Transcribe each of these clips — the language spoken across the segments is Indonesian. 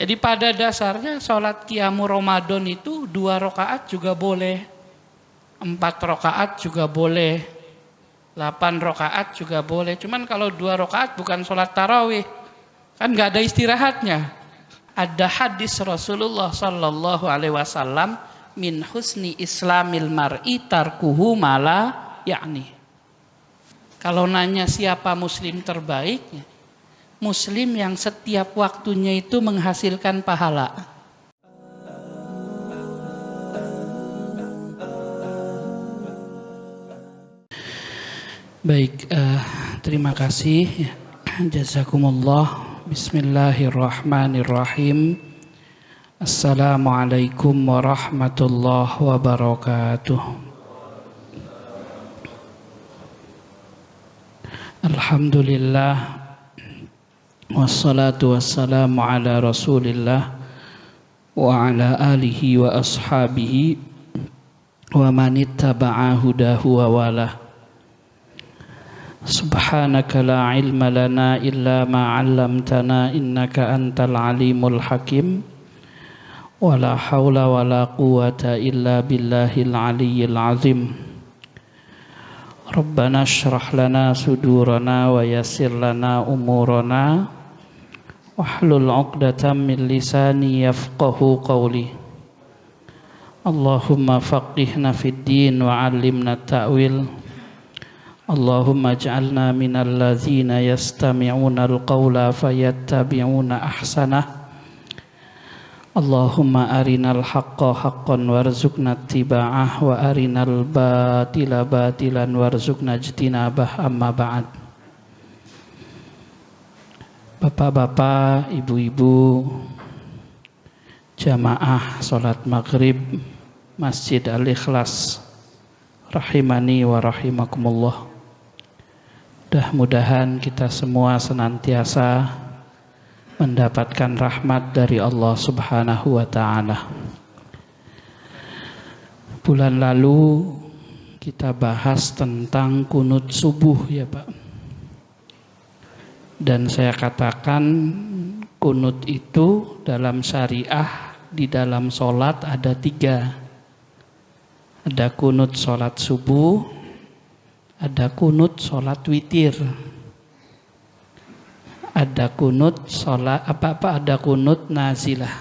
Jadi pada dasarnya sholat qiyamul Ramadan itu 2 rakaat juga boleh, 4 rakaat juga boleh, 8 rakaat juga boleh. Cuman kalau 2 rakaat bukan sholat tarawih, kan nggak ada istirahatnya. Ada hadis Rasulullah Sallallahu Alaihi Wasallam, min husni islamil mar'i tarkuhu mala yakni. Kalau nanya siapa muslim terbaik, muslim yang setiap waktunya itu menghasilkan pahala. Baik, terima kasih. Jazakumullah. Bismillahirrahmanirrahim. Assalamualaikum warahmatullahi wabarakatuh. Alhamdulillah, wassalatu wassalamu ala rasulillah wa ala alihi wa ashabihi wa manittaba'a hudahu wa walah. Subhanaka la ilma lana illa ma 'allamtana innaka antal alimul hakim. Wa la haula wa la quwwata illa billahil aliyyil azim. Rabbana shrah lana sudurana wa yassir lana umurana wahlul 'uqdatam min lisani yafqahu qawli. Allahumma faqihna fid din wa 'allimna ta'wil. Allahumma ij'alna minal ladzina yastami'una al-qawla fayattabi'una ahsanah. Allahumma arinal haqqa haqqan warzuqna ittiba'ah wa arinal batila batilan warzuqna ijtinabah, amma ba'd. Bapak-bapak, ibu-ibu, jamaah salat maghrib Masjid Al-Ikhlas rahimani wa rahimakumullah. Mudah-mudahan kita semua senantiasa mendapatkan rahmat dari Allah Subhanahu wa ta'ala. Bulan lalu kita bahas tentang kunut subuh ya Pak. Dan saya katakan kunut itu dalam syariah di dalam sholat ada 3. Ada kunut sholat subuh, ada kunut sholat witir, ada kunut sholat ada kunut nazilah.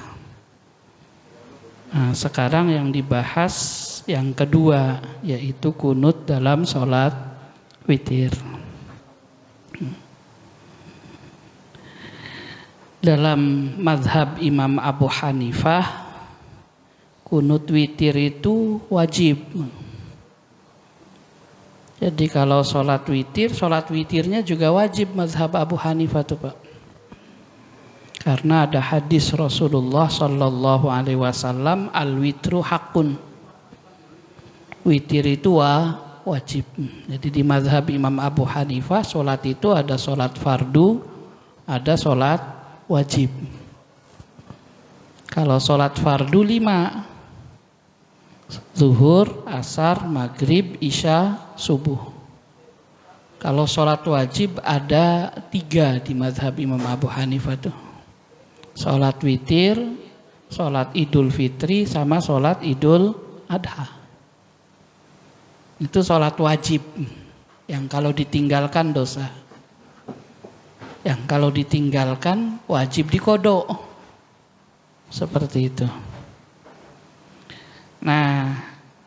Nah, sekarang yang dibahas yang kedua, yaitu kunut dalam sholat witir. Dalam mazhab Imam Abu Hanifah, kunut witir itu wajib. Jadi kalau sholat witirnya juga wajib mazhab Abu Hanifah tuh Pak. Karena ada hadis Rasulullah Sallallahu Alaihi Wasallam, al-witru hakun. Witir itu wajib. Jadi di mazhab Imam Abu Hanifah, sholat itu ada sholat fardu, ada sholat wajib. Kalau sholat fardu 5. Zuhur, asar, maghrib, isya, subuh. Kalau sholat wajib ada 3 di mazhab Imam Abu Hanifah tuh. Sholat witir, sholat idul fitri, sama sholat idul adha. Itu sholat wajib, yang kalau ditinggalkan dosa. Yang kalau ditinggalkan wajib diqodho. Seperti itu. Nah,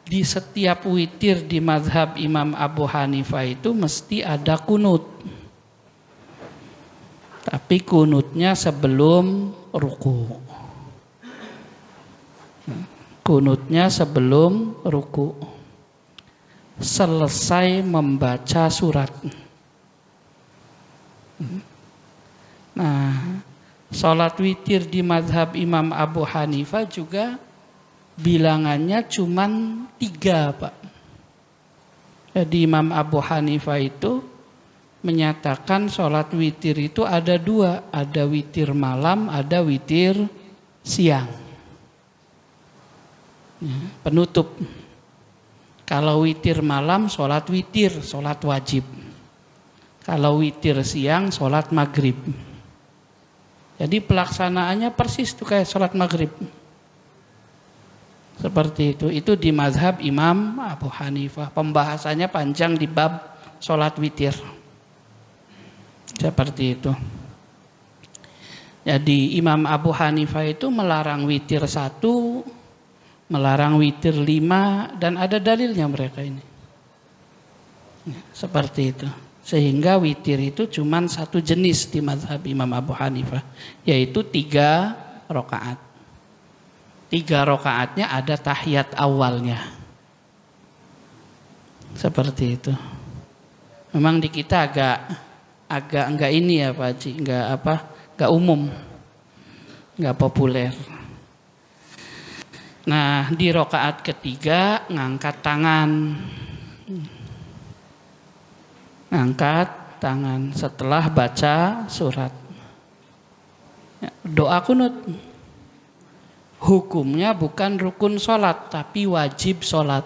di setiap witir di mazhab Imam Abu Hanifah itu mesti ada kunut. Tapi kunutnya sebelum ruku. Kunutnya sebelum ruku. Selesai membaca surat. Nah, sholat witir di mazhab Imam Abu Hanifah juga bilangannya cuman 3 Pak. Jadi Imam Abu Hanifah itu menyatakan sholat witir itu ada 2. Ada witir malam, ada witir siang. Penutup. Kalau witir malam sholat witir, sholat wajib. Kalau witir siang sholat maghrib. Jadi pelaksanaannya persis tuh kayak sholat maghrib. Seperti itu. Itu di mazhab Imam Abu Hanifah. Pembahasannya panjang di bab sholat witir. Seperti itu. Jadi Imam Abu Hanifah itu melarang witir 1, melarang witir 5, dan ada dalilnya mereka ini. Seperti itu. Sehingga witir itu cuma satu jenis di mazhab Imam Abu Hanifah, yaitu 3 rakaat. 3 rakaatnya ada tahiyat awalnya. Seperti itu. Memang di kita agak enggak ini ya Pak Haji, enggak umum, enggak populer. Nah, di rakaat ketiga ngangkat tangan. Angkat tangan setelah baca surat. Doa kunut. Hukumnya bukan rukun sholat, tapi wajib sholat.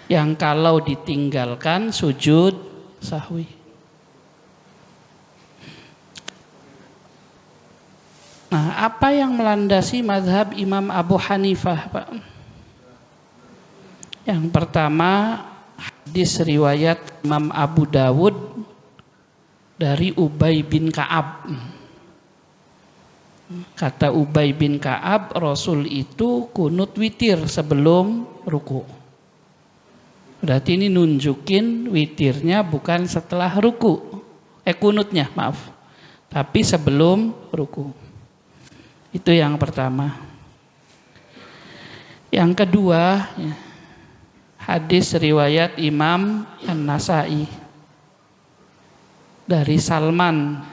Yang kalau ditinggalkan sujud sahwi. Nah, apa yang melandasi mazhab Imam Abu Hanifah, Pak? Yang pertama, hadis riwayat Imam Abu Dawud dari Ubay bin Ka'ab. Kata Ubay bin Ka'ab, Rasul itu kunut witir sebelum ruku. Berarti ini nunjukin witirnya bukan setelah ruku. Kunutnya, maaf. Tapi sebelum ruku. Itu yang pertama. Yang kedua, hadis riwayat Imam An-Nasai dari Salman,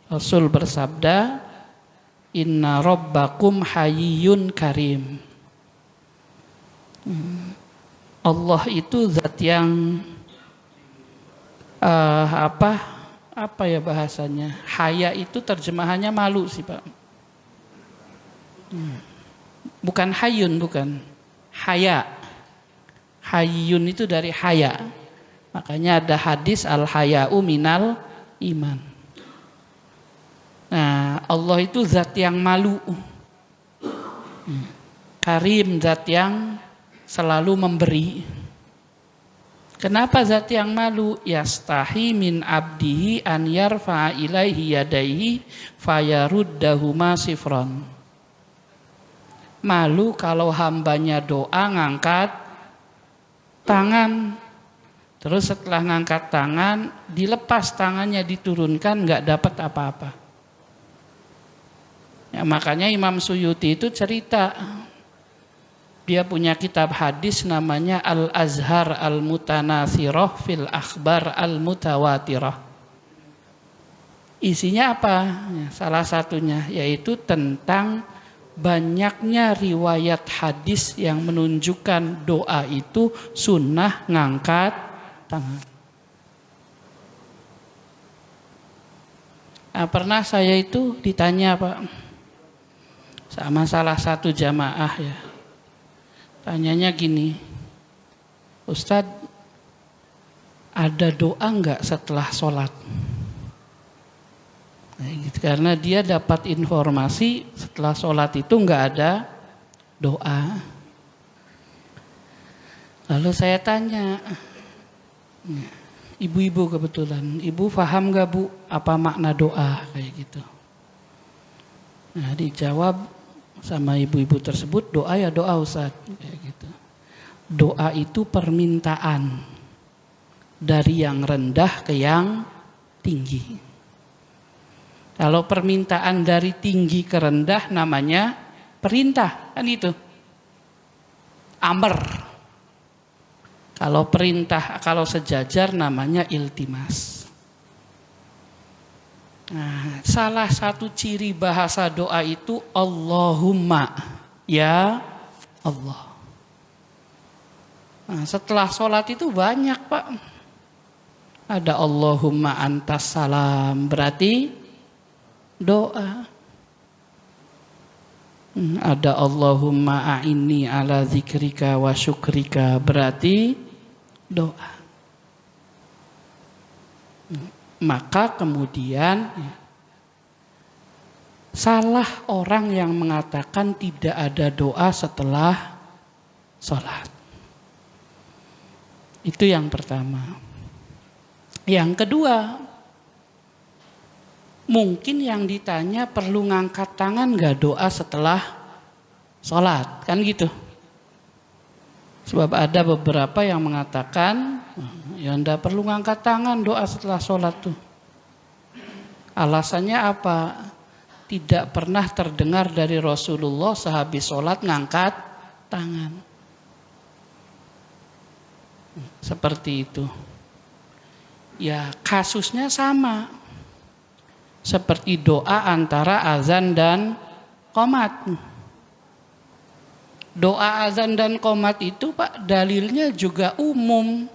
Rasul bersabda, Inna Rabbakum hayyun karim. Allah itu zat yang apa ya bahasanya? Haya itu terjemahannya malu sih Pak. Bukan hayyun, bukan. Haya. Hayyun itu dari haya. Makanya ada hadis al-haya'u minal iman. Nah, Allah itu zat yang malu. Karim, zat yang selalu memberi. Kenapa zat yang malu? Yastahi min abdihi an yarfa'a ilaihi yadaihi fayaruddahuma sifron. Malu kalau hambanya doa ngangkat tangan. Terus setelah ngangkat tangan, dilepas tangannya, diturunkan, nggak dapat apa-apa. Ya, makanya Imam Suyuti itu cerita, dia punya kitab hadis namanya Al-Azhar Al-Mutanathirah fil Akhbar Al-Mutawatirah. Isinya apa? Ya, salah satunya yaitu tentang banyaknya riwayat hadis yang menunjukkan doa itu sunnah ngangkat tangan. Nah, pernah saya itu ditanya Pak, sama salah satu jamaah ya. Tanyanya gini, Ustadz, ada doa enggak setelah sholat? Nah, gitu. Karena dia dapat informasi setelah sholat itu enggak ada doa. Lalu saya tanya, ibu-ibu kebetulan, ibu paham enggak Bu apa makna doa kayak gitu? Nah, dijawab sama ibu-ibu tersebut, doa ya doa Ustaz, kayak gitu. Doa itu permintaan dari yang rendah ke yang tinggi. Kalau permintaan dari tinggi ke rendah namanya perintah, kan itu. Amr. Kalau perintah, kalau sejajar namanya iltimas. Nah, salah satu ciri bahasa doa itu Allahumma, ya Allah. Nah, setelah sholat itu banyak Pak. Ada Allahumma antas salam, berarti doa. Ada Allahumma a'inni ala zikrika wa syukrika, berarti doa. Maka kemudian Salah orang yang mengatakan tidak ada doa setelah sholat. Itu yang pertama. Yang kedua, mungkin yang ditanya perlu ngangkat tangan gak doa setelah sholat, kan gitu. Sebab ada beberapa yang mengatakan, ya ndak perlu ngangkat tangan doa setelah sholat tuh. Alasannya apa? Tidak pernah terdengar dari Rasulullah sehabis sholat ngangkat tangan. Seperti itu. Ya kasusnya sama. Seperti doa antara azan dan qomat. Doa azan dan qomat itu Pak, dalilnya juga umum.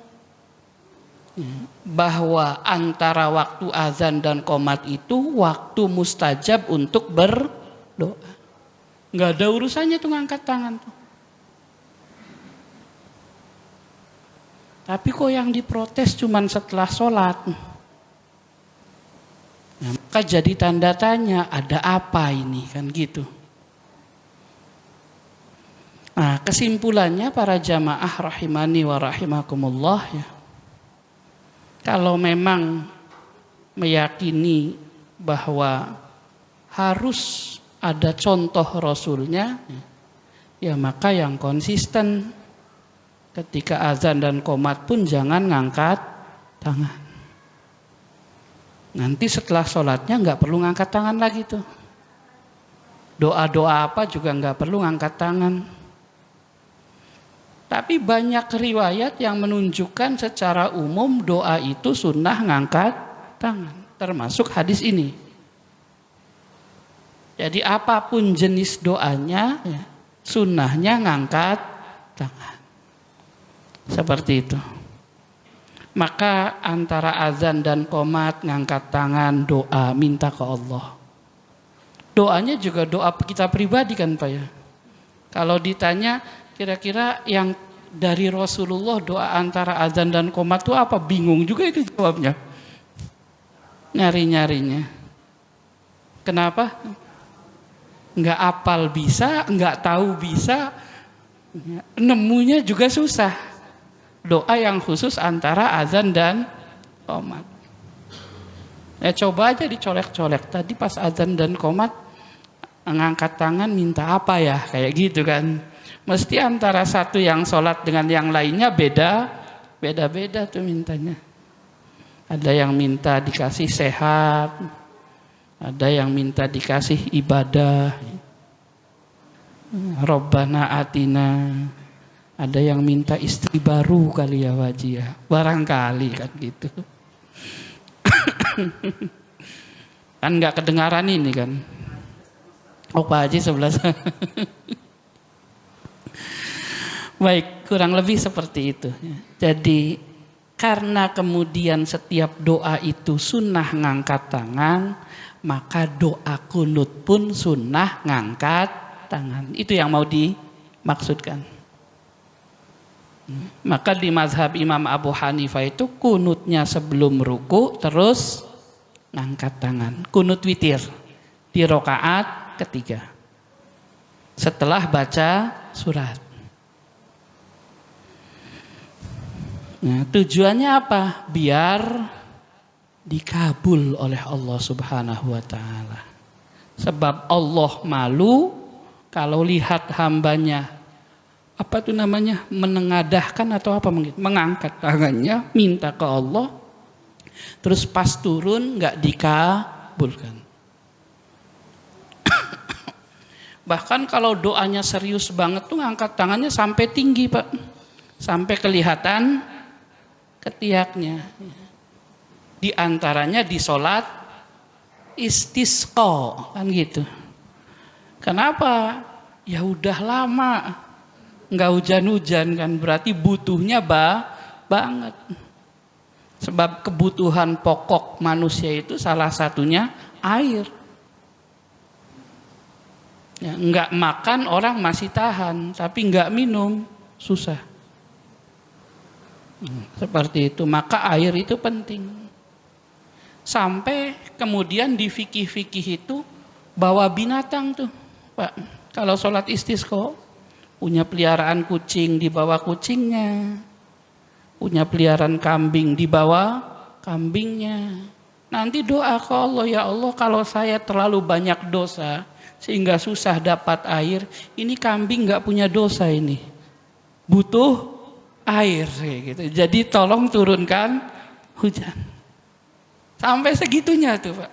Bahwa antara waktu azan dan qomat itu waktu mustajab untuk berdoa. Nggak ada urusannya tuh ngangkat tangan tuh. Tapi kok yang diprotes cuman setelah sholat. Nah, maka jadi tanda tanya, ada apa ini kan gitu. Nah, kesimpulannya para jamaah rahimani wa rahimakumullah ya. Kalau memang meyakini bahwa harus ada contoh Rasulnya, ya maka yang konsisten ketika azan dan qomat pun jangan ngangkat tangan. Nanti setelah sholatnya nggak perlu ngangkat tangan lagi tuh. Doa-doa apa juga nggak perlu ngangkat tangan. Tapi banyak riwayat yang menunjukkan secara umum doa itu sunnah ngangkat tangan. Termasuk hadis ini. Jadi apapun jenis doanya, ya, sunnahnya ngangkat tangan. Seperti itu. Maka antara azan dan qomat ngangkat tangan, doa, minta ke Allah. Doanya juga doa kita pribadi kan Pak ya. Kalau ditanya kira-kira yang dari Rasulullah doa antara azan dan qomat itu apa? Bingung juga itu jawabnya. Nyari-nyarinya. Kenapa? Nggak apal bisa, nggak tahu bisa, nemunya juga susah. Doa yang khusus antara azan dan qomat. Ya coba aja dicolek-colek. Tadi pas azan dan qomat ngangkat tangan minta apa ya? Kayak gitu kan. Mesti antara satu yang sholat dengan yang lainnya beda-beda tuh mintanya. Ada yang minta dikasih sehat, ada yang minta dikasih ibadah, Rabbana atina, ada yang minta istri baru kali ya wajih ya, barangkali kan gitu. Kan nggak kedengaran ini kan. Oh Pak Haji sebelah sana. Baik, kurang lebih seperti itu. Jadi karena kemudian setiap doa itu sunnah ngangkat tangan, maka doa kunut pun sunnah ngangkat tangan. Itu yang mau dimaksudkan. Maka di mazhab Imam Abu Hanifah itu kunutnya sebelum ruku terus ngangkat tangan. Kunut witir di rakaat ketiga. Setelah baca surat. Nah, tujuannya apa? Biar dikabul oleh Allah Subhanahu wa taala. Sebab Allah malu kalau lihat hambanya apa itu namanya? Menengadahkan atau apa mengangkat tangannya minta ke Allah terus pas turun enggak dikabulkan. Bahkan kalau doanya serius banget tuh ngangkat tangannya sampai tinggi, Pak. Sampai kelihatan ketiaknya. Di antaranya di sholat istisqa kan gitu. Kenapa? Ya udah lama nggak hujan-hujan kan, berarti butuhnya banget. Sebab kebutuhan pokok manusia itu salah satunya air. Ya, nggak makan orang masih tahan, tapi nggak minum susah. Seperti itu, maka air itu penting. Sampai kemudian di fikih-fikih itu bawa binatang tuh, Pak. Kalau sholat istisqa, punya peliharaan kucing, dibawa kucingnya. Punya peliharaan kambing, dibawa kambingnya. Nanti doa ke Allah, ya Allah kalau saya terlalu banyak dosa, sehingga susah dapat air, ini kambing gak punya dosa ini. Butuh air, gitu. Jadi tolong turunkan hujan. Sampai segitunya tuh Pak.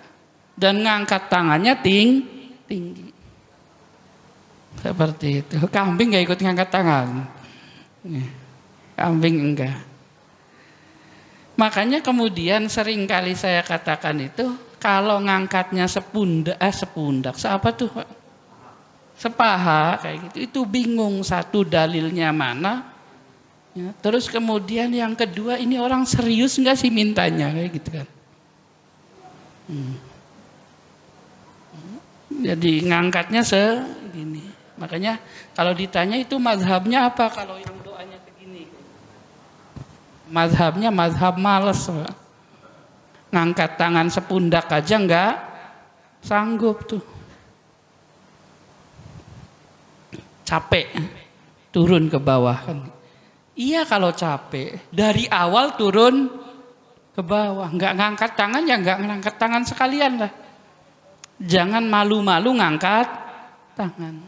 Dan ngangkat tangannya tinggi. Seperti itu. Kambing gak ikut ngangkat tangan. Kambing enggak. Makanya kemudian sering kali saya katakan itu, kalau ngangkatnya sepundak, apa tuh Pak? Sepaha kayak gitu. Itu bingung satu dalilnya mana. Ya, terus kemudian yang kedua, ini orang serius enggak sih mintanya kayak gitu kan. Jadi ngangkatnya segini. Makanya kalau ditanya itu mazhabnya apa kalau yang doanya segini? Mazhabnya mazhab males. Pak. Ngangkat tangan sepundak aja enggak sanggup tuh. Capek turun ke bawah kan. Iya kalau capek dari awal turun ke bawah, enggak ngangkat tangan ya enggak ngangkat tangan sekalian lah. Jangan malu-malu ngangkat tangan.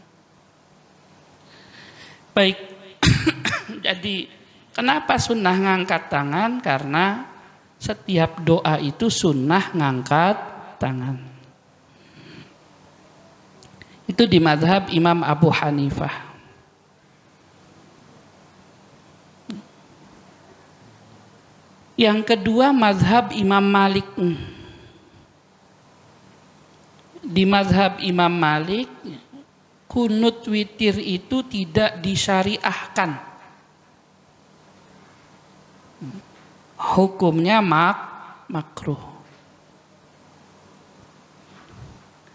Baik. Jadi kenapa sunnah ngangkat tangan? Karena setiap doa itu sunnah ngangkat tangan. Itu di mazhab Imam Abu Hanifah. Yang kedua mazhab Imam Malik. Di mazhab Imam Malik, kunut witir itu tidak disyariahkan. Hukumnya makruh.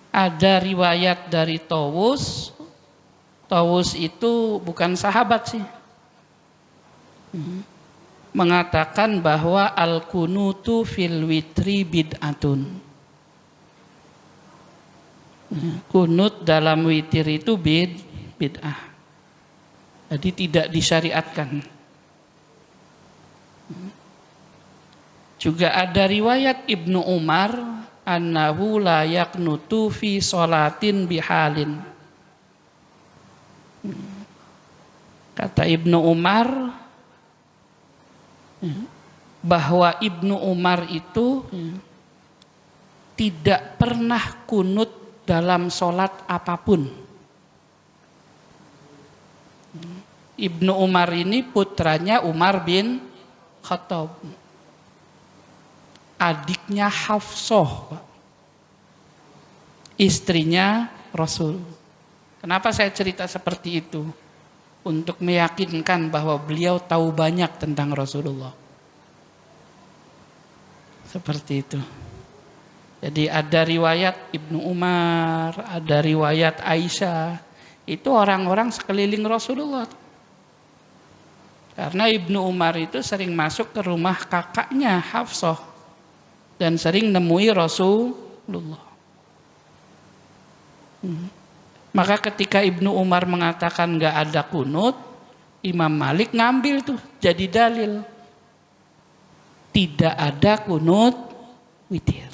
Ada riwayat dari Tawus. Tawus itu bukan sahabat sih. Mengatakan bahwa al-kunutu fil witri bid'atun. Kunut dalam witir itu bid'ah. Jadi tidak disyariatkan. Juga ada riwayat Ibnu Umar annahu la yaqnutu fi sholatin bihalin. Kata Ibnu Umar bahwa Ibnu Umar itu tidak pernah kunut dalam sholat apapun. Ibnu Umar ini putranya Umar bin Khattab, adiknya Hafsah, istrinya Rasul. Kenapa saya cerita seperti itu? Untuk meyakinkan bahwa beliau tahu banyak tentang Rasulullah. Seperti itu. Jadi ada riwayat Ibnu Umar, ada riwayat Aisyah. Itu orang-orang sekeliling Rasulullah. Karena Ibnu Umar itu sering masuk ke rumah kakaknya Hafsah. Dan sering nemui Rasulullah. Maka ketika Ibnu Umar mengatakan gak ada kunut, Imam Malik ngambil tuh jadi dalil. Tidak ada kunut witir.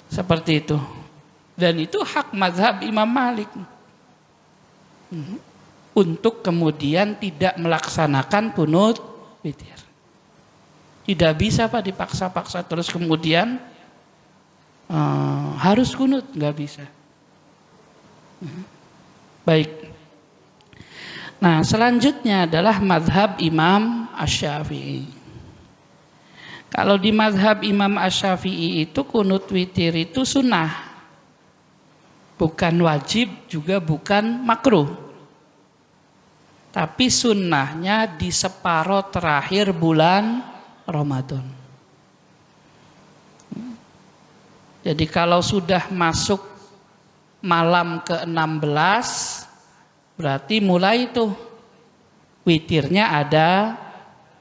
Seperti itu. Dan itu hak mazhab Imam Malik. Untuk kemudian tidak melaksanakan kunut witir. Tidak bisa Pak dipaksa-paksa terus kemudian harus kunut. Nggak bisa. Baik. Nah selanjutnya adalah mazhab Imam Asy-Syafi'i. Kalau di mazhab Imam Asy-Syafi'i itu kunut witir itu sunnah. Bukan wajib juga bukan makruh. Tapi sunnahnya di separuh terakhir bulan Ramadan. Jadi kalau sudah masuk malam ke-16 berarti mulai itu witirnya ada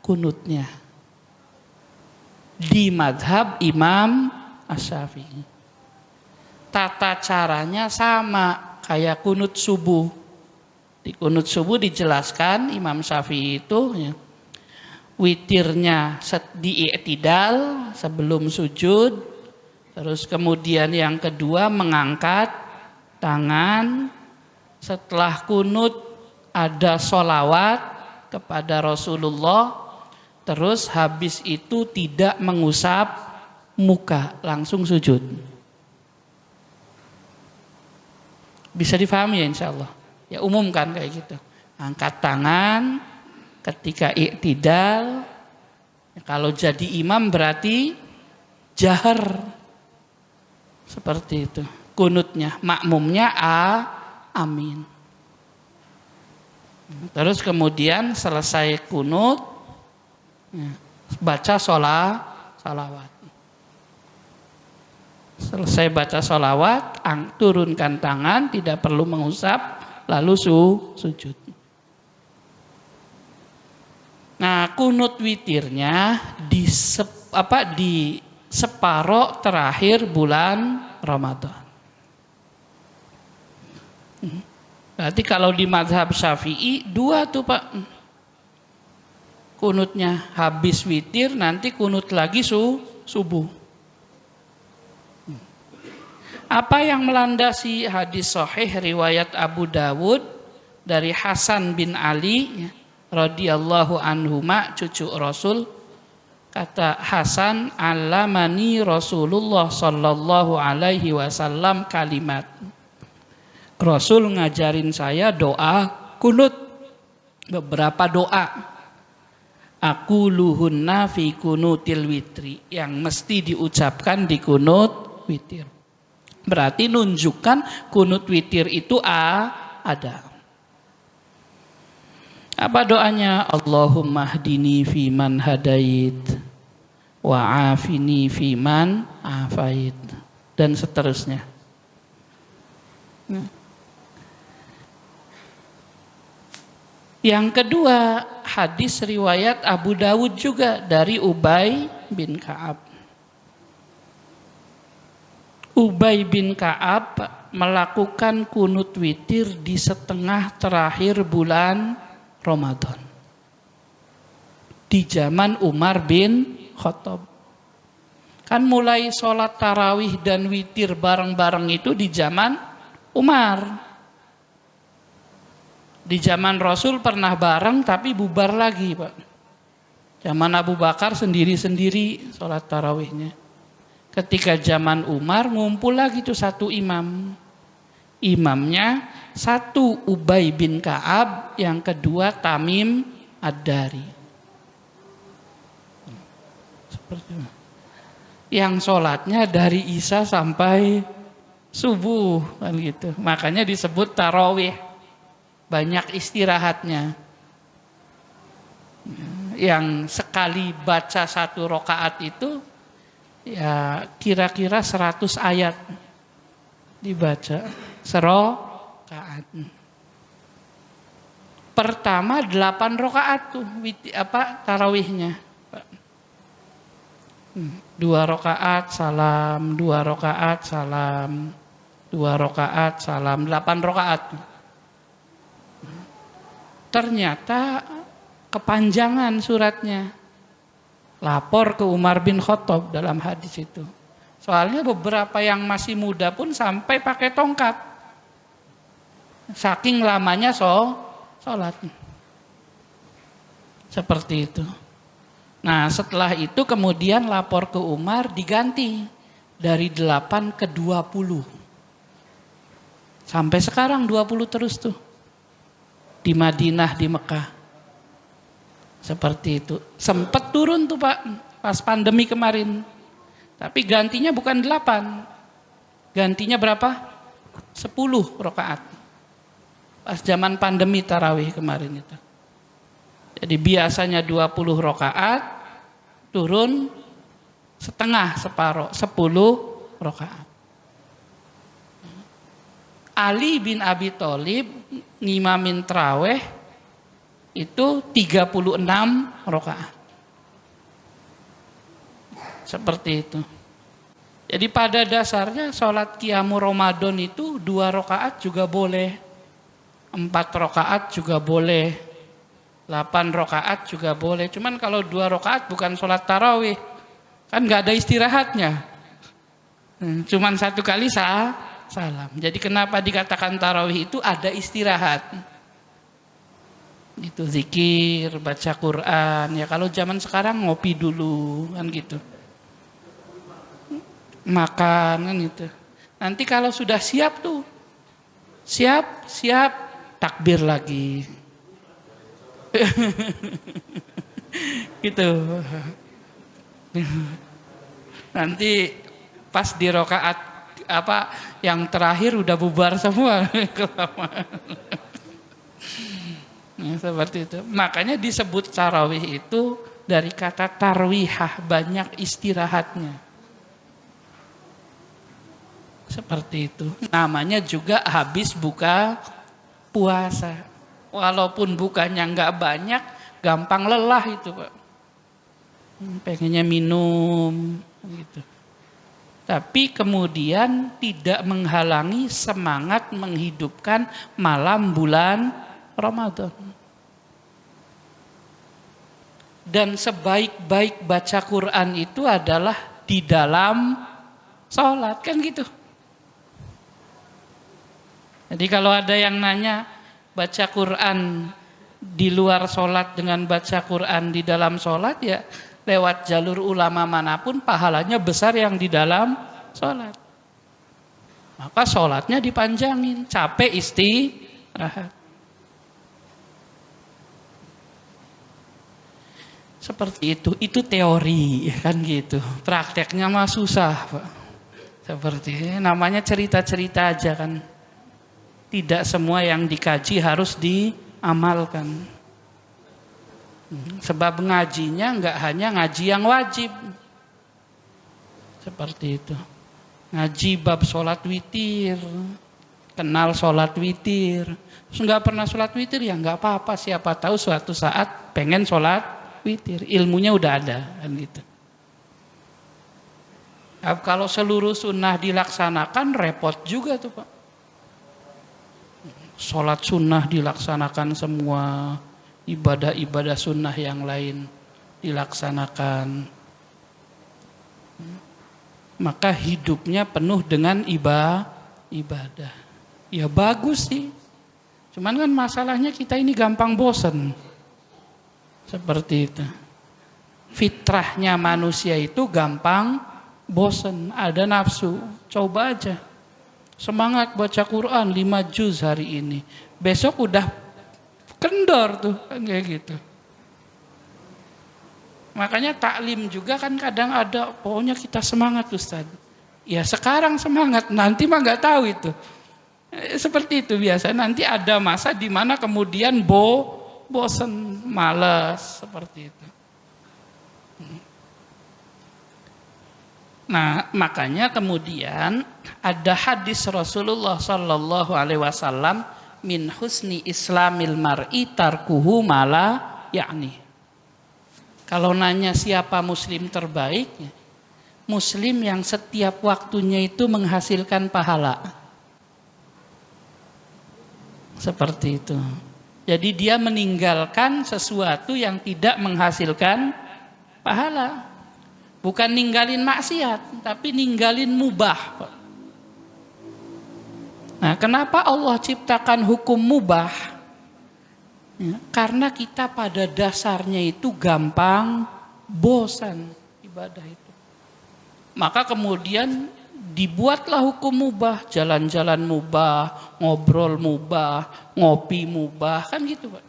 kunutnya. Di mazhab Imam Asy-Syafi'i. tata caranya sama kayak kunut subuh. Di kunut subuh dijelaskan Imam Syafi'i itu ya, witirnya di i'tidal sebelum sujud, terus kemudian yang kedua mengangkat tangan, setelah kunut ada sholawat kepada Rasulullah, terus habis itu tidak mengusap muka, langsung sujud. Bisa difahami ya insya Allah. Ya umum kan kayak gitu. Angkat tangan ketika i'tidal. Kalau jadi imam berarti jahar. Seperti itu. Kunutnya, makmumnya amin. Terus kemudian selesai kunut, baca sholawat. Selesai baca sholawat, turunkan tangan, tidak perlu mengusap, lalu sujud. Nah, kunut witirnya di separuh terakhir bulan Ramadan. Berarti kalau di mazhab Syafi'i 2 tuh Pak. Kunutnya habis witir, nanti kunut lagi subuh. Apa yang melandasi hadis sahih riwayat Abu Dawud dari Hasan bin Ali radhiyallahu anhuma, cucu Rasul, kata Hasan, alamani Rasulullah sallallahu alaihi wasallam kalimat. Rasul ngajarin saya doa kunut, beberapa doa. Aku luhunna fi kunutil witri, yang mesti diucapkan di kunut witir. Berarti nunjukkan kunut witir itu ada. Apa doanya? Allahumma hdini fiman hadait wa afini fiman afait, dan seterusnya. Yang kedua, hadis riwayat Abu Dawud juga dari Ubay bin Ka'ab. Ubay bin Ka'ab melakukan kunut witir di setengah terakhir bulan Ramadan. Di zaman Umar bin Khattab. Kan mulai sholat tarawih dan witir bareng-bareng itu di zaman Umar. Di zaman Rasul pernah bareng tapi bubar lagi Pak. Zaman Abu Bakar sendiri-sendiri sholat tarawihnya. Ketika zaman Umar ngumpul lagi tuh satu imam. Imamnya satu Ubay bin Ka'ab, yang kedua Tamim Ad-Dari. Seperti itu. Yang sholatnya dari Isya sampai subuh kan gitu. Makanya disebut tarawih. Banyak istirahatnya. Yang sekali baca 1 rakaat itu ya kira-kira 100 ayat dibaca serakaat. Pertama 8 rakaat tuh tarawihnya. 2 rakaat salam, 2 rakaat salam, 2 rakaat salam, 8 rakaat. Ternyata kepanjangan suratnya. Lapor ke Umar bin Khattab dalam hadis itu. Soalnya beberapa yang masih muda pun sampai pakai tongkat. Saking lamanya sholat. Seperti itu. Nah setelah itu kemudian lapor ke Umar diganti. Dari 8 ke 20. Sampai sekarang 20 terus tuh. Di Madinah, di Mekah. Seperti itu. Sempat turun tuh Pak, pas pandemi kemarin. Tapi gantinya bukan 8. Gantinya berapa? 10 rakaat. Pas zaman pandemi tarawih kemarin itu. Jadi biasanya 20 rakaat, turun setengah, separuh, 10 rakaat. Ali bin Abi Thalib ngimamin tarawih itu 36 rakaat. Seperti itu. Jadi pada dasarnya sholat qiyamul Ramadan itu 2 rakaat juga boleh, 4 rakaat juga boleh, 8 rakaat juga boleh. Cuman kalau 2 rakaat bukan sholat tarawih, kan nggak ada istirahatnya. Cuman 1 kali salam. Jadi kenapa dikatakan tarawih itu ada istirahat? Itu zikir, baca Quran. Ya kalau zaman sekarang ngopi dulu kan gitu. Makan kan gitu. Nanti kalau sudah siap tuh, siap takbir lagi. Gitu. Nanti pas di rokaat apa yang terakhir udah bubar semua. Nah, seperti itu. Makanya disebut tarawih itu dari kata tarwihah, banyak istirahatnya. Seperti itu. Namanya juga habis buka puasa. Walaupun bukanya nggak banyak, gampang lelah itu, Pak. Pengennya minum gitu. Tapi kemudian tidak menghalangi semangat menghidupkan malam bulan Ramadan. Dan sebaik-baik baca Quran itu adalah di dalam sholat, kan gitu. Jadi kalau ada yang nanya baca Quran di luar sholat dengan baca Quran di dalam sholat, ya lewat jalur ulama manapun pahalanya besar yang di dalam sholat. Maka sholatnya dipanjangin, capek istirahat. Seperti itu teori kan gitu. Prakteknya mah susah, Pak. Seperti namanya cerita-cerita aja kan. Tidak semua yang dikaji harus diamalkan. Sebab ngajinya enggak hanya ngaji yang wajib. Seperti itu. Ngaji bab sholat witir, kenal sholat witir. Terus enggak pernah sholat witir ya enggak apa-apa, siapa tahu suatu saat pengen sholat witir, ilmunya udah ada kan gitu. Kalau seluruh sunnah dilaksanakan repot juga tuh, Pak. Sholat sunnah dilaksanakan semua, ibadah-ibadah sunnah yang lain dilaksanakan. Maka hidupnya penuh dengan ibadah. Ya bagus sih. Cuman kan masalahnya kita ini gampang bosan. Seperti itu. Fitrahnya manusia itu gampang bosan, ada nafsu. Coba aja. Semangat baca Quran 5 juz hari ini. Besok udah kendor tuh kan kayak gitu. Makanya taklim juga kan kadang ada, pokoknya kita semangat Ustaz. Ya sekarang semangat, nanti mah nggak tahu itu. Seperti itu biasa. Nanti ada masa di mana kemudian bosan, malas seperti itu. Nah, makanya kemudian ada hadis Rasulullah sallallahu alaihi wasallam, min husni islamil mar'i tarkuhu mala yakni. Kalau nanya siapa muslim terbaik, muslim yang setiap waktunya itu menghasilkan pahala. Seperti itu. Jadi dia meninggalkan sesuatu yang tidak menghasilkan pahala. Bukan ninggalin maksiat, tapi ninggalin mubah. Nah, kenapa Allah ciptakan hukum mubah? Ya, karena kita pada dasarnya itu gampang bosan ibadah itu. Maka kemudian dibuatlah hukum mubah, jalan-jalan mubah, ngobrol mubah, ngopi mubah, kan gitu, Pak.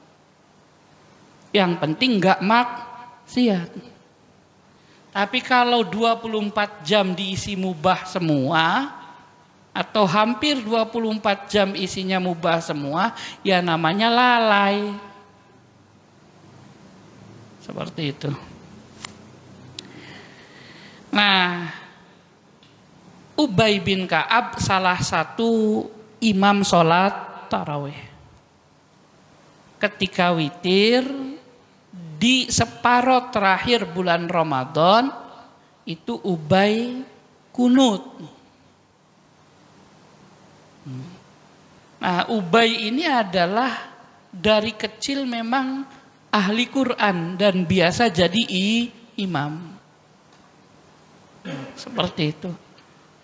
Yang penting enggak maksiat. Tapi kalau 24 jam diisi mubah semua, atau hampir 24 jam isinya mubah semua, ya namanya lalai. Seperti itu. Nah, Ubay bin Ka'ab salah satu imam sholat tarawih. Ketika witir, di separuh terakhir bulan Ramadan itu Ubay kunut. Nah, Ubay ini adalah dari kecil memang ahli Quran dan biasa jadi imam. Seperti itu.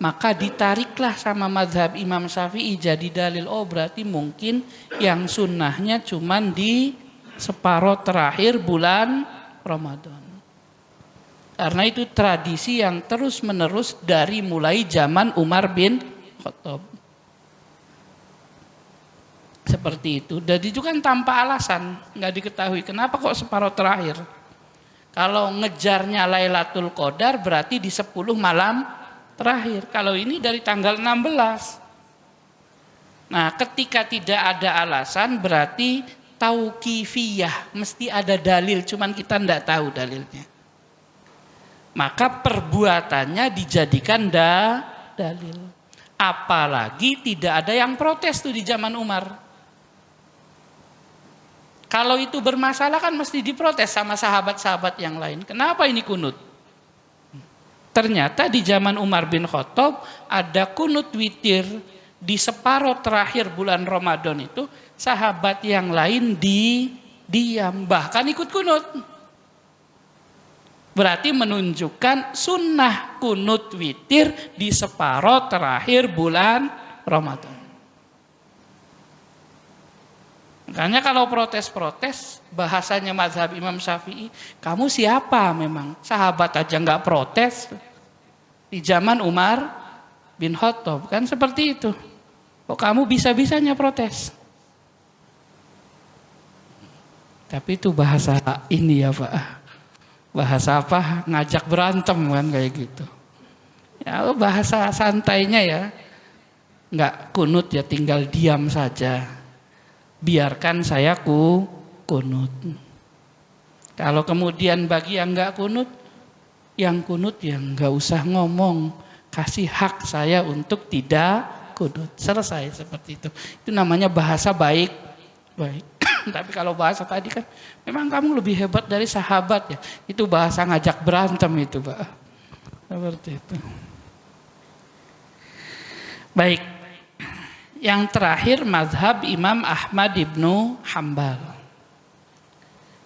Maka ditariklah sama mazhab Imam Syafi'i jadi dalil. Oh, berarti mungkin yang sunnahnya cuman di separuh terakhir bulan Ramadan. Karena itu tradisi yang terus menerus dari mulai zaman Umar bin Khattab. Seperti itu. Jadi itu kan tanpa alasan, nggak diketahui kenapa kok separuh terakhir. Kalau ngejarnya Lailatul Qadar berarti di 10 malam terakhir. Kalau ini dari tanggal 16. Nah, ketika tidak ada alasan berarti tauqifiyah, mesti ada dalil, cuman kita tidak tahu dalilnya. Maka perbuatannya dijadikan dalil. Apalagi tidak ada yang protes tuh di zaman Umar. Kalau itu bermasalah kan mesti diprotes sama sahabat-sahabat yang lain. Kenapa ini kunut? Ternyata di zaman Umar bin Khattab ada kunut witir di separuh terakhir bulan Ramadan itu, sahabat yang lain diam bahkan ikut kunut. Berarti menunjukkan sunnah kunut witir di separuh terakhir bulan Ramadan. Makanya kalau protes-protes, bahasanya mazhab Imam Syafi'i, kamu siapa memang? Sahabat aja nggak protes di zaman Umar bin Khattab, kan seperti itu. Kok kamu bisa-bisanya protes? Tapi itu bahasa ini ya Pak. Bahasa apa? Ngajak berantem kan kayak gitu. Ya bahasa santainya ya. Nggak kunut ya tinggal diam saja. Biarkan saya kunut. Kalau kemudian bagi yang nggak kunut, yang kunut yang nggak usah ngomong, kasih hak saya untuk tidak kunut. Selesai seperti itu. Itu namanya bahasa baik. Tapi kalau bahasa tadi kan, memang kamu lebih hebat dari sahabat ya. Itu bahasa ngajak berantem itu, Pak. Seperti itu. Baik. Yang terakhir mazhab Imam Ahmad ibnu Hambal.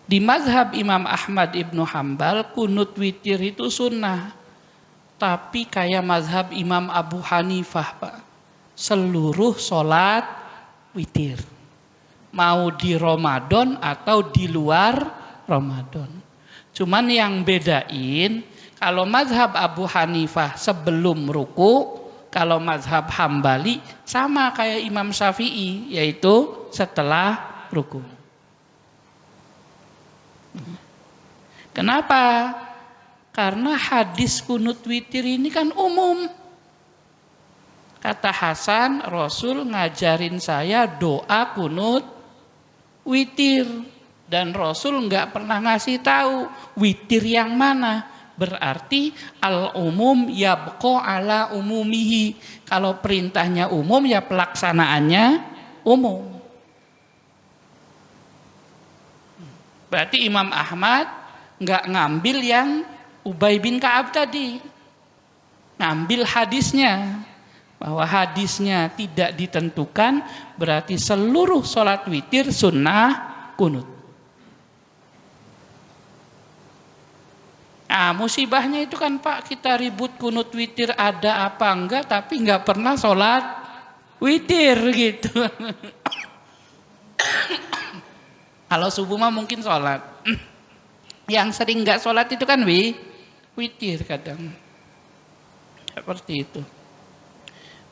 Di mazhab Imam Ahmad ibnu Hambal kunut witir itu sunnah. Tapi kayak mazhab Imam Abu Hanifah Pak. Seluruh sholat witir. Mau di Ramadan atau di luar Ramadan. Cuman yang bedain kalau mazhab Abu Hanifah sebelum ruku, kalau mazhab Hambali sama kayak Imam Syafi'i, yaitu setelah ruku. Kenapa? Karena hadis kunut witir ini kan umum. Kata Hasan, Rasul ngajarin saya doa kunut witir. Dan Rasul nggak pernah ngasih tahu witir yang mana. Berarti al-umum yabqa ala umumihi. Kalau perintahnya umum ya pelaksanaannya umum. Berarti Imam Ahmad nggak ngambil yang Ubay bin Ka'ab tadi. Ngambil hadisnya. Bahwa hadisnya tidak ditentukan berarti seluruh sholat witir sunnah kunut. Nah, musibahnya itu kan Pak, kita ribut kunut witir ada apa enggak, tapi enggak pernah sholat witir gitu. Kalau subuh mah mungkin sholat. Yang sering enggak sholat itu kan witir kadang. Seperti itu.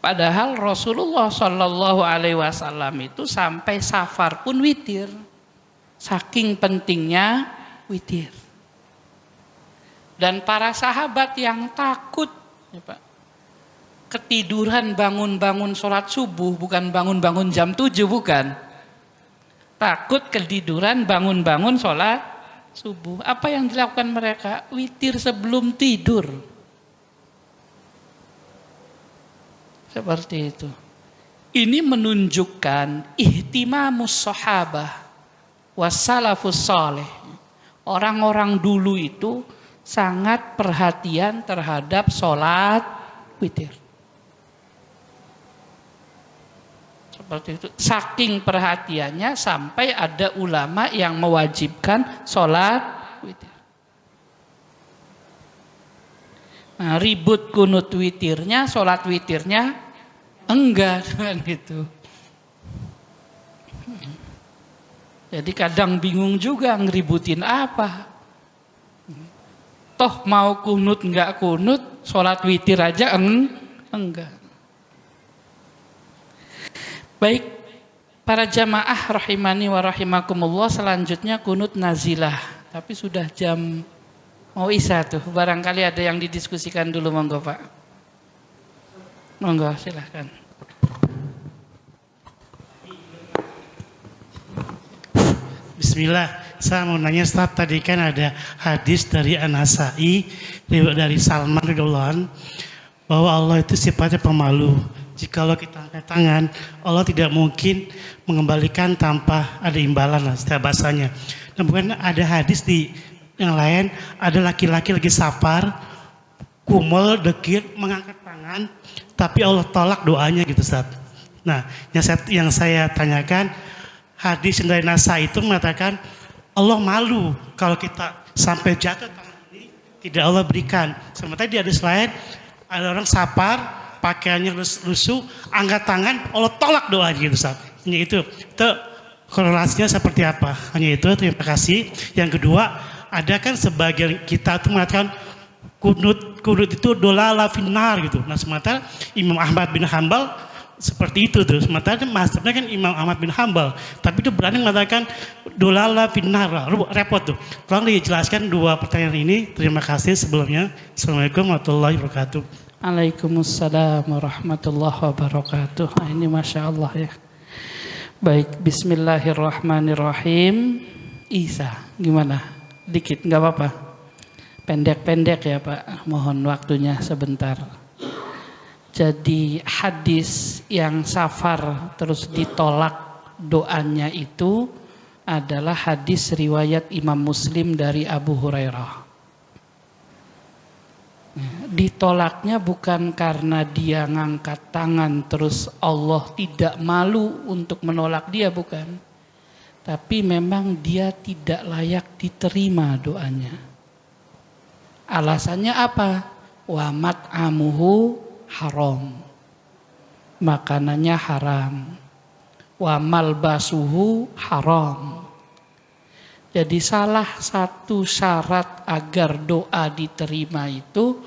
Padahal Rasulullah Shallallahu Alaihi Wasallam itu sampai safar pun witir. Saking pentingnya witir. Dan para sahabat yang takut ya Pak, ketiduran bangun-bangun sholat subuh, bukan bangun-bangun jam 7, bukan. Takut ketiduran bangun-bangun sholat subuh. Apa yang dilakukan mereka? Witir sebelum tidur. Seperti itu. Ini menunjukkan ihtimamus sahabah wassalafus saleh. Orang-orang dulu itu sangat perhatian terhadap sholat witir. Seperti itu. Saking perhatiannya sampai ada ulama yang mewajibkan sholat witir. Nah, ribut kunut witirnya, sholat witirnya enggak kan gitu. Jadi kadang bingung juga ngeributin apa. Toh mau kunut enggak kunut, sholat witir aja enggak. Baik, para jamaah rahimani wa rahimakumullah, selanjutnya kunut nazilah. Tapi sudah jam mau isya tuh. Barangkali ada yang didiskusikan dulu, monggo Pak. Monggo, silahkan. Bismillah, saya mau nanya Ustaz, tadi kan ada hadis dari An-Nasa'i dari Salman radhiyallahu anhu bahwa Allah itu sifatnya pemalu. Jikalau kita angkat tangan, Allah tidak mungkin mengembalikan tanpa ada imbalan lah setiap bahasanya. Dan bukan ada hadis di yang lain, ada laki-laki lagi safar, kumel, dekir, mengangkat tangan, tapi Allah tolak doanya gitu Ustaz. Nah, yang saya tanyakan, hadis dari Nasa itu mengatakan Allah malu kalau kita sampai jatuh tangan ini tidak Allah berikan. Sementara di hadis lain ada orang safar, pakaiannya lusuh, angkat tangan, Allah tolak doanya gitu Ustaz. Hanya itu korelasinya seperti apa? Hanya itu, terima kasih. Yang kedua, ada kan sebagian kita itu mengatakan kunut itu dolala finnar gitu. Nah, sementara Imam Ahmad bin Hanbal seperti itu tuh. Sementara mazhabnya kan Imam Ahmad bin Hanbal, tapi itu berani mengatakan dolala finnar. Repot tuh. Tolong dijelaskan dua pertanyaan ini. Terima kasih sebelumnya. Assalamualaikum warahmatullahi wabarakatuh. Waalaikumsalam warahmatullahi wabarakatuh. Nah, ini Masya Allah ya. Baik, bismillahirrahmanirrahim. Isa, gimana? Dikit, nggak apa-apa. Pendek-pendek ya Pak, mohon waktunya sebentar. Jadi hadis yang safar terus ditolak doanya itu adalah hadis riwayat Imam Muslim dari Abu Hurairah. Ditolaknya bukan karena dia ngangkat tangan terus Allah tidak malu untuk menolak dia, bukan. Tapi memang dia tidak layak diterima doanya. Alasannya apa? Wa mat'amuhu haram. Makanannya haram. Wa malbasuhu haram. Jadi salah satu syarat agar doa diterima itu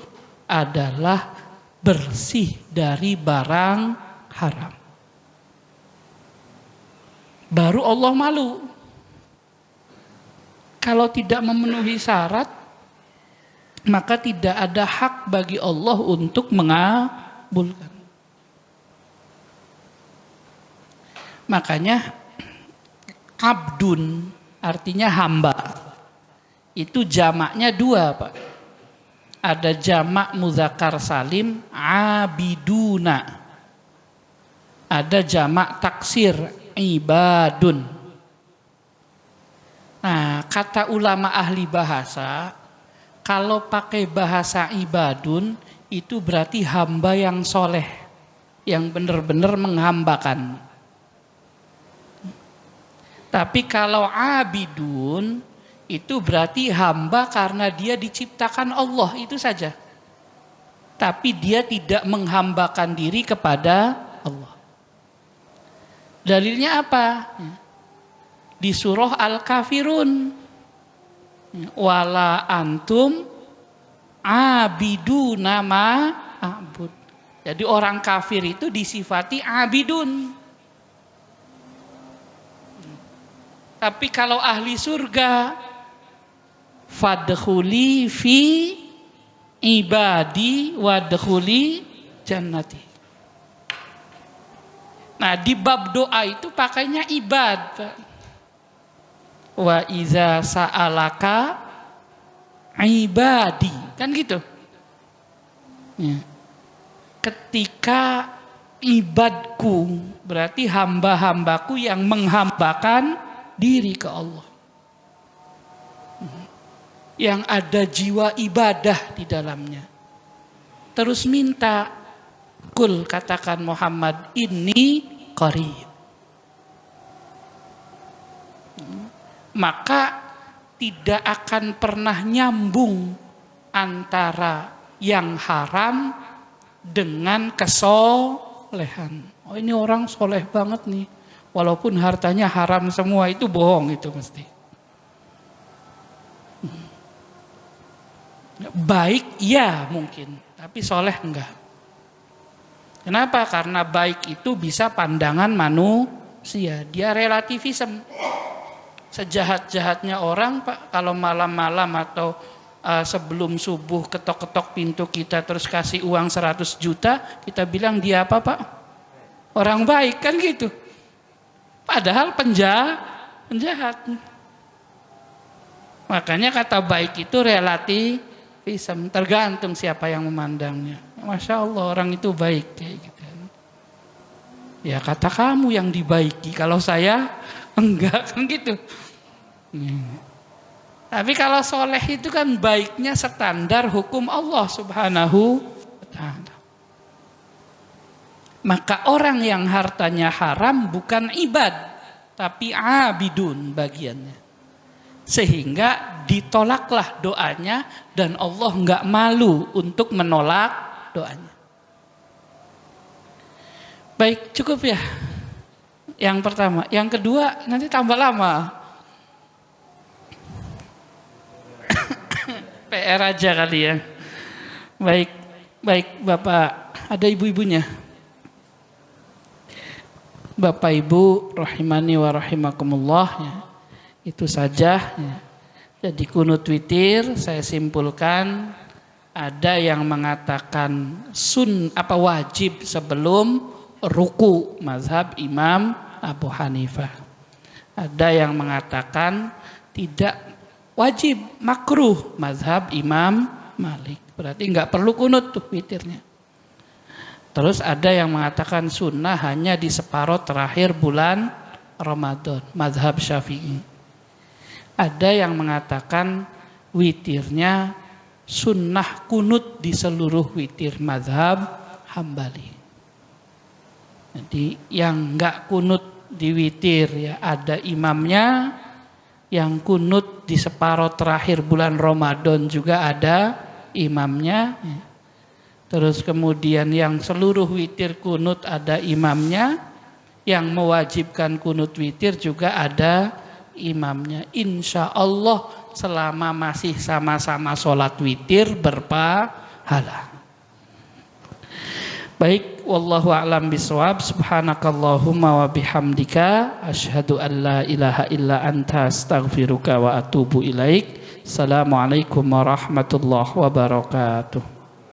adalah bersih dari barang haram. Baru Allah malu. Kalau tidak memenuhi syarat, maka tidak ada hak bagi Allah untuk mengabulkan. Makanya abdun artinya hamba. Itu jamaknya dua Pak. Ada jamak muzakkar salim abiduna. Ada jamak taksir ibadun. Nah, kata ulama ahli bahasa, kalau pakai bahasa ibadun itu berarti hamba yang soleh, yang benar-benar menghambakan. Tapi kalau abidun itu berarti hamba karena dia diciptakan Allah, itu saja. Tapi dia tidak menghambakan diri kepada Allah. Dalilnya apa? Di surah Al-Kafirun. Wala antum abiduna ma a'bud. Jadi orang kafir itu disifati abidun. Tapi kalau ahli surga, fadkhuli fi ibadi wadkhuli jannati. Nah, di bab doa itu pakainya ibad. Wa iza sa'alaka ibadi. Kan gitu. Ya. Ketika ibadku, berarti hamba-hambaku yang menghambakan diri ke Allah. Yang ada jiwa ibadah di dalamnya. Terus minta, Kul, katakan Muhammad, inni qarib. Maka tidak akan pernah nyambung antara yang haram dengan kesolehan. Oh, ini orang soleh banget nih. Walaupun hartanya haram semua, itu bohong itu mesti. Baik ya mungkin, tapi soleh enggak. Kenapa? Karena baik itu bisa pandangan manusia. Dia relativisme. Sejahat-jahatnya orang, Pak, kalau malam-malam atau sebelum subuh ketok-ketok pintu kita terus kasih uang 100 juta, kita bilang dia apa, Pak? Orang baik, kan gitu. Padahal penjahat. Makanya kata baik itu relativisme, tergantung siapa yang memandangnya. Masya Allah, orang itu baik kayak gitu. Ya kata kamu yang dibaiki, kalau saya enggak, kan gitu. Tapi kalau soleh itu kan baiknya standar hukum Allah Subhanahu wa ta'ala. Maka orang yang hartanya haram bukan ibad, tapi abidun bagiannya. Sehingga ditolaklah doanya dan Allah enggak malu untuk menolak doanya. Baik, cukup ya. Yang pertama, yang kedua nanti tambah lama. PR aja kali ya. Baik Bapak, ada ibu-ibunya. Bapak Ibu rahimani wa rahimakumullah ya. Itu saja ya. Jadi kunut witir saya simpulkan ada yang mengatakan wajib sebelum ruku, mazhab Imam Abu Hanifah. Ada yang mengatakan tidak wajib, makruh, mazhab Imam Malik. Berarti enggak perlu kunut tuh witirnya. Terus ada yang mengatakan sunnah hanya di separuh terakhir bulan Ramadan, mazhab Syafi'i. Ada yang mengatakan witirnya sunnah kunut di seluruh witir, mazhab Hambali. Jadi yang enggak kunut di witir ya ada imamnya, yang kunut di separuh terakhir bulan Ramadan juga ada imamnya. Terus kemudian yang seluruh witir kunut ada imamnya, yang mewajibkan kunut witir juga ada imamnya. Insya Allah selama masih sama-sama sholat witir berpahala. Baik, wallahu a'lam bishawab. Subhanakallahumma wa bihamdika asyhadu an la ilaha illa anta astaghfiruka wa atubu ilaik. Assalamualaikum warahmatullahi wabarakatuh.